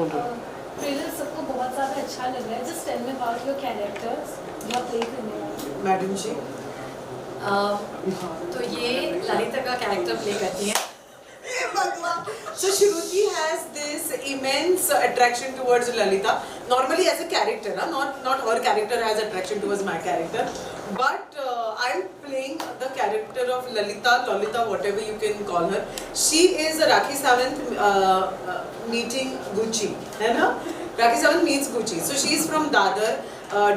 Trailer सबको बहुत ज़्यादा अच्छा लग रहा है. Just tell me about your characters जो आप प्ले करने वाले हैं. मैडम जी तो ये ललिता का कैरेक्टर प्ले करती है. So Shruti has this immense attraction towards Lalita. Normally as a character, not her character has attraction towards my character, but I'm playing the character of Lolita, whatever you can call her. She is Rakhi Sawant meeting Gucci, है ना? Rakhi Sawant meets Gucci. So she is from Dadar.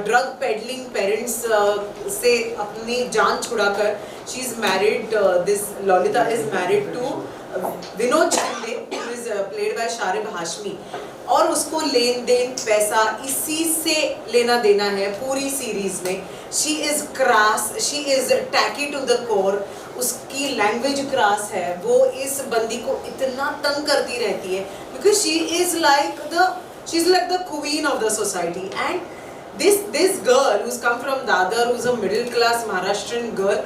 Drug peddling parents से अपनी जान छुड़ाकर she is married. This Lalita is married to Vinod Shinde who is played by Sharib Hashmi. और उसको लेन then पैसा इसी से लेना देना है पूरी सीरीज में. She is crass, she is tacky to the core. उसकी लैंग्वेज क्रास है. वो इस बंदी को इतना तंग करती रहती है because she is like the queen of the society. And this girl who's come from Dadar, who's a middle class Maharashtrian girl,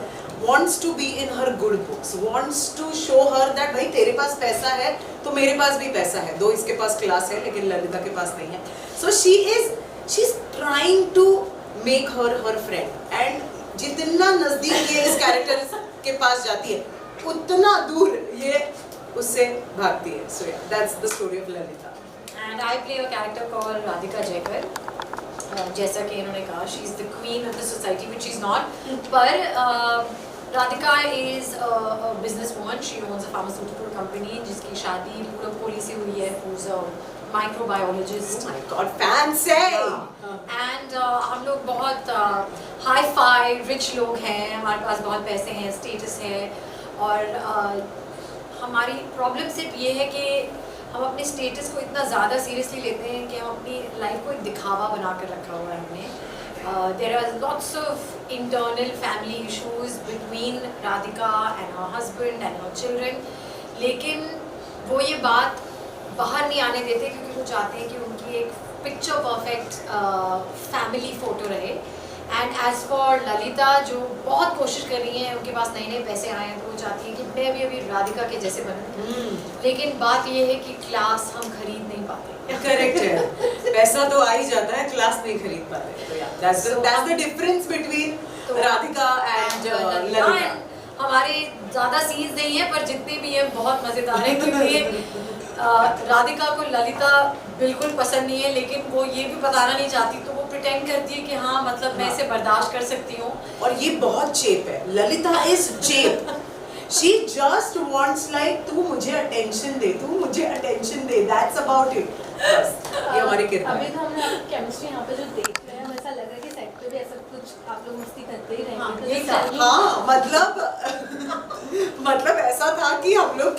wants to be in her good books, wants to show her that भाई तेरे पास पैसा है तो मेरे पास भी पैसा है. दो इसके पास क्लास है लेकिन ललिता के पास नहीं है. So she's trying to make her friend. And जितना नजदीक ये इस कैरेक्टर के पास जाती है उतना दूर ये उससे भागती है. So yeah, that's the story of Lalita. And I play a character called Radhika Jaikar. जैसा कि इन्होंने कहा she is the queen of the society which is not. पर Radhika is a business woman. She owns a pharmaceutical company जिसकी शादी पूरब कोहली से हुई है, who's a microbiologist. Oh my God, fancy! And हम लोग बहुत हाई फाई रिच लोग हैं. हमारे पास बहुत पैसे हैं, स्टेटस है. और हमारी प्रॉब्लम सिर्फ ये है कि हम अपने स्टेटस को इतना ज़्यादा सीरियसली लेते हैं कि हम अपनी लाइफ को एक दिखावा बना कर रखा हुआ है हमने. There are lots of internal family issues between Radhika and her husband and her children. लेकिन वो ये बात बाहर नहीं आने देते क्योंकि वो चाहते हैं कि उनकी एक पिक्चर परफेक्ट फैमिली फ़ोटो रहे. एंड एज़ फॉर ललिता जो बहुत कोशिश कर रही हैं, उनके पास नए नए पैसे आए हैं तो वो चाहती है कि मैं भी अभी राधिका के जैसे बनूं. लेकिन बात ये है कि क्लास हम खरीद नहीं पाते. करेक्ट है. पैसा तो आ ही जाता है, क्लास नहीं खरीद पाते. तो यार that's the difference between Radhika and Lalita. हमारे ज़्यादा सीन्स नहीं है पर जितने भी हैं बहुत मज़ेदार हैं क्योंकि राधिका को ललिता बिल्कुल पसंद नहीं है लेकिन वो ये भी बताना नहीं चाहती तो वो प्रिटेंड करती है कि हाँ मतलब मैं इसे बर्दाश्त कर सकती हूँ. और ये बहुत चेप है. Lalita is cheap. She just wants like तू मुझे अटेंशन दे, तू मुझे attention they. That's about it. बस ये हमारी किरदार. अभी तो हमने आपकी केमिस्ट्री यहाँ पे जो देख रहे हैं ऐसा लग रहा है कि सेट पे भी ऐसा कुछ आप लोग मस्ती करते ही रहेंगे. हाँ मतलब ऐसा था कि हम लोग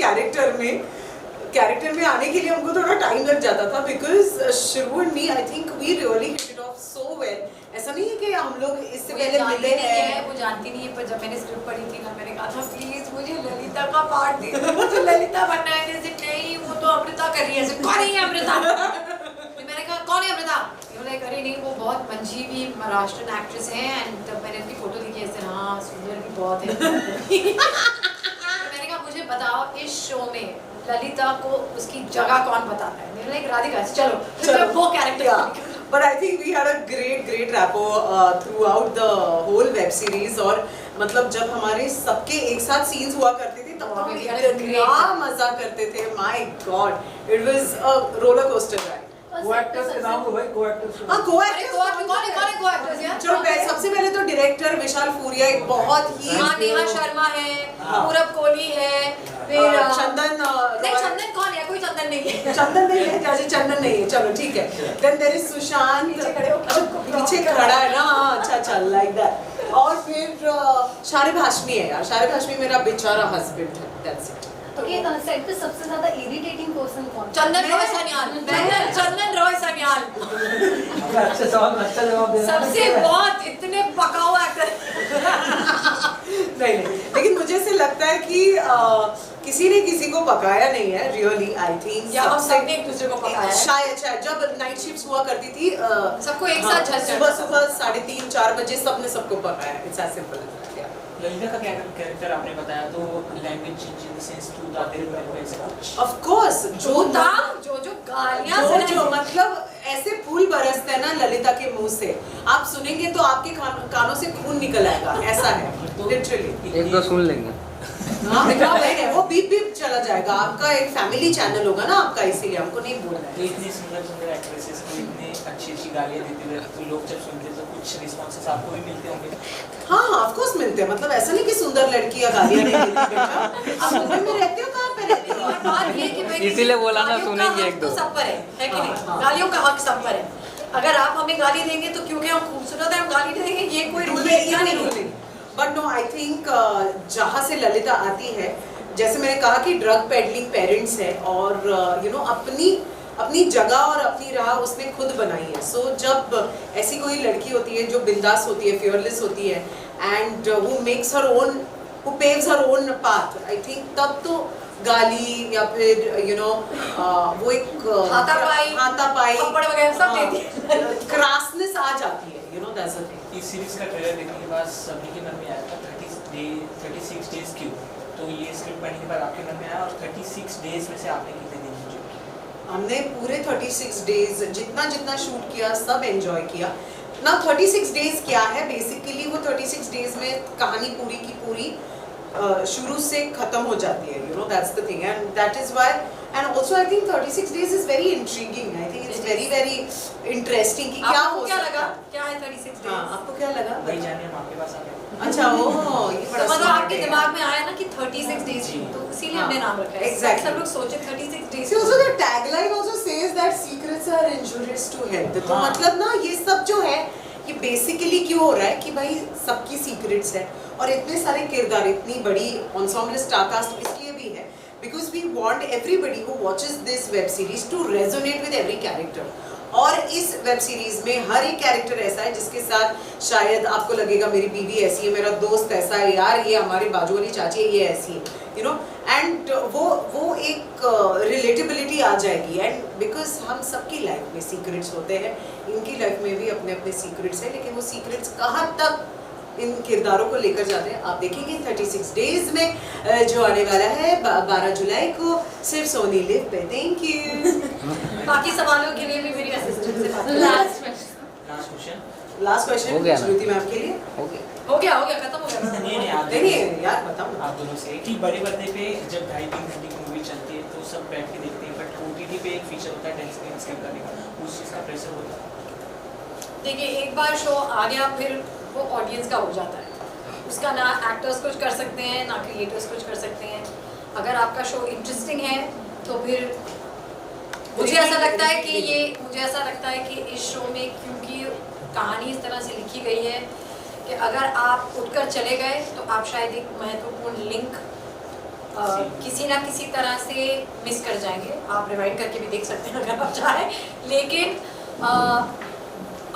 कैरेक्टर में आने के लिए हमको थोड़ा टाइम लग जाता था because Shru and me I think we really hit it off so well. ऐसा नहीं है कि हम लोग इससे पहले मिले हैं. वो जानती नहीं है पर जब मैंने स्क्रिप्ट पढ़ी थी ना मैंने कहा था प्लीज मुझे ललिता का पार्ट दे दो, मुझे ललिता बनना है. जैसे नहीं वो तो अमृता कर रही है. ऐसे कौन है अमृता? मैंने कहा कौन है अमृता? बोले अरे नहीं वो बहुत मंजीवी महाराष्ट्रन एक्ट्रेस है. एंड मैंने उसकी फोटो देखी ऐसे हाँ सुंदर भी बहुत है. मैंने कहा मुझे बताओ इस शो में ललिता को उसकी जगह कौन बताता है? मैंने कहा राधिका. चलो वो character. But I think we had a great rapport throughout the whole web series. और मतलब जब हमारे सबके एक साथ सीन्स हुआ करते थे तब हम इतना मजा करते थे. My God, it was a roller coaster ride. को-एक्टर्स के नाम हो भाई. को-एक्टर्स. हाँ को-एक्टर्स यार. चलो सबसे पहले तो डायरेक्टर विशाल फूरिया एक बहुत ही. हाँ नेहा शर्मा है, पूरब कोहली है, फिर चंदन. नहीं चंदन कौन है? कोई चंदन नहीं है. चंदन नहीं है. चाची चंदन नहीं है. चलो ठीक है. Then there is Sushant. पीछे खड़ा है ना. अच्छा like that. और फिर शारिब हाशमी है यार. शारिब हाशमी मेरा बेचारा हस्बैंड है. That's it. ओके सेट पे सबसे ज्यादा इरिटेटिंग पर्सन कौन? चंदन रॉय सन्याल. चंदन रॉय सन्याल अच्छा जवाब देना. सबसे बहुत इतने पका हुआ एक्टर. नहीं लेकिन मुझे ऐसे लगता है कि किसी ने किसी को पकाया नहीं है रियली. आई थिंक या हम सबने एक दूसरे को पकाया. शायद जब नाइट शिफ्ट्स हुआ करती थी सबको एक साथ सुबह 3:30-4 बजे सबने सबको पकाया. It's as simple as that. Lalita का कैरेक्टर आपने बताया तो language change in the sense to the there well except of course जो गालियां जो मतलब ऐसे फूल बरसते हैं ना ललिता के मुंह से, आप सुनेंगे तो आपके कानों से खून निकल आएगा, ऐसा है लिटरली। एक दो सुन लेंगे। हाँ नहीं, वो बीप बीप चला जाएगा। आपका एक फैमिली चैनल होगा ना आपका, इसीलिए हमको नहीं बोलना तो है। इतनी सुंदर सुंदर एक्ट्रेसेस को इतने अच्छी अच्छी गालियाँ देते हुए तो लोग जब सुनते हैं तो कुछ रिस्पॉन्सेस आपको भी मिलते होंगे। हाँ ऑफ कोर्स मिलते हैं, मतलब ऐसा नहीं कि सुंदर लड़कियां गालियां नहीं देती बेटा। आप मुंबई में रहते हो, कहाँ पे रहते हो? और बात ये कि भाई इसीलिए बोला ना, गालियों का सुनेंगे हक एक तो दो। सब पर है कि नहीं? हाँ। गालियों का हक सब पर है। अगर आप हमें गाली देंगे तो क्योंकि हम खूबसूरत हैं हम गाली नहीं देंगे, ये कोई रूल नहीं है। बट नो आई थिंक जहाँ से ललिता आती है, जैसे मैंने कहा कि ड्रग पेडलिंग पेरेंट्स है और यू नो अपनी जगह और अपनी राह उसने खुद बनाई है। सो जब ऐसी कोई लड़की होती है जो बिंदास होती है, फियरलेस होती है and who makes her own, who paves her own path, I think तब तो गाली या फिर यू नो वो एक हाथापाई थप्पड़ वगैरह सब देती है। क्रासनेस आ जाती है, you know that's the thing. इस सीरीज का ट्रेलर देखने के बाद सभी के मन में आया था 36 डेज क्यों, तो ये स्क्रिप्ट पढ़ने के बाद आपके मन में आया और 36 डेज में से आपने कितने दिन एंजॉय? हमने पूरे 36 डेज जितना शूट किया सब एंजॉय किया ना। 36 डेज क्या है बेसिकली, वो 36 डेज में कहानी पूरी की पूरी शुरू से खत्म हो जाती है, you know that's the thing and that is why and also I think 36 days is very intriguing. I think it's very interesting कि क्या आपको हो क्या सकता लगा? है। क्या है 36 डेज? हाँ, आपको क्या लगा? वही जाने हम आपके पास आ गए। अच्छा ओह ये बड़ा तो मतलब smart आपके है। दिमाग में आया ना कि 36 डेज, जी। तो इसीलिए हमने नाम रखा है। Exactly. सब लोग सोचे 36 days. See, also the tagline also says that secrets are injurious to health. तो हाँ। मतलब ना ये सब जो है ये बेसिकली क्यों हो रहा है कि भाई सबकी सीक्रेट्स है और इतने सारे किरदार, इतनी बड़ी ensemble स्टार कास्ट इसलिए भी है because we want everybody who watches this web series to resonate with every character. और इस वेब सीरीज में हर एक कैरेक्टर ऐसा है जिसके साथ शायद आपको लगेगा मेरी बीवी ऐसी है, मेरा दोस्त ऐसा है, यार ये हमारे बाजू वाली चाची है ये ऐसी है, यू नो एंड वो एक रिलेटेबिलिटी आ जाएगी। एंड बिकॉज हम सबकी लाइफ में सीक्रेट्स होते हैं, इनकी लाइफ में भी अपने अपने सीक्रेट्स हैं, लेकिन वो सीक्रेट्स कहाँ तक इन किरदारों को लेकर जाते हैं आप देखेंगे 36 डेज में जो आने वाला है 12 जुलाई को सिर्फ सोनी लिव पे। Thank you. बाकी सवालों के लिए भी मेरी असिस्टेंट से बात करें। Last question. लास्ट क्वेश्चन हो गया ना? श्रुति मैम के लिए। ओके। हो गया खत्म हो गया। नहीं आप नहीं यार बताओ ना। आप दोनों से कि बड़े पर्दे पे जब 2.5-3 घंटे की मूवी चलती है तो सब बैठ के देखते हैं, बट OTT पे एक फीचर होता है 10 सेकंड्स के अंदर का, उस चीज़ का प्रेशर होता है। देखिए एक बार शो आ गया फिर वो ऑडियंस का हो जाता है, उसका ना एक्टर्स कुछ कर सकते हैं ना क्रिएटर्स कुछ कर सकते हैं। अगर आपका शो इंटरेस्टिंग है तो फिर मुझे ऐसा लगता है कि इस शो में क्योंकि कहानी इस तरह से लिखी गई है कि अगर आप उठकर चले गए तो आप शायद एक महत्वपूर्ण लिंक किसी ना किसी तरह से मिस कर जाएंगे। आप रिवाइंड करके भी देख सकते हैं अगर आप चाहें, लेकिन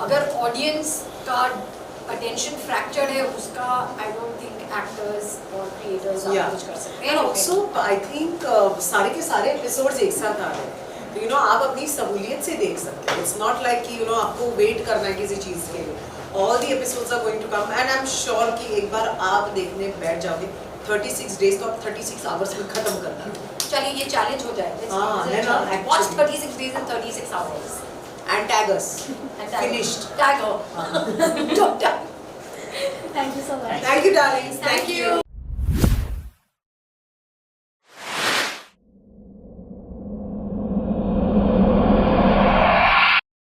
अगर ऑडियंस का अटेंशन फ्रैक्चर्ड है उसका आई डोंट थिंक एक्टर्स और क्रिएटर्स कुछ कर सकते हैं। एंड आल्सो आई थिंक सारे के सारे एपिसोड्स एक साथ आ रहे हैं तो यू नो आप अपनी सहूलियत से देख सकते हैं। इट्स नॉट लाइक कि यू नो आपको वेट करना है किसी चीज़ के लिए। All the episodes are going to come and I am sure कि एक बार आप देखने बैठ जाओगे 36 डेज तो आप 36 आवर्स में खत्म करना है। चलिए ये चैलेंज हो जाए। हाँ, है ना, watch actually. 36 days in 36 hours and tag us and tag- Finished. tag her. Don't tag. Thank you so much. Thank you Darling's Thank you.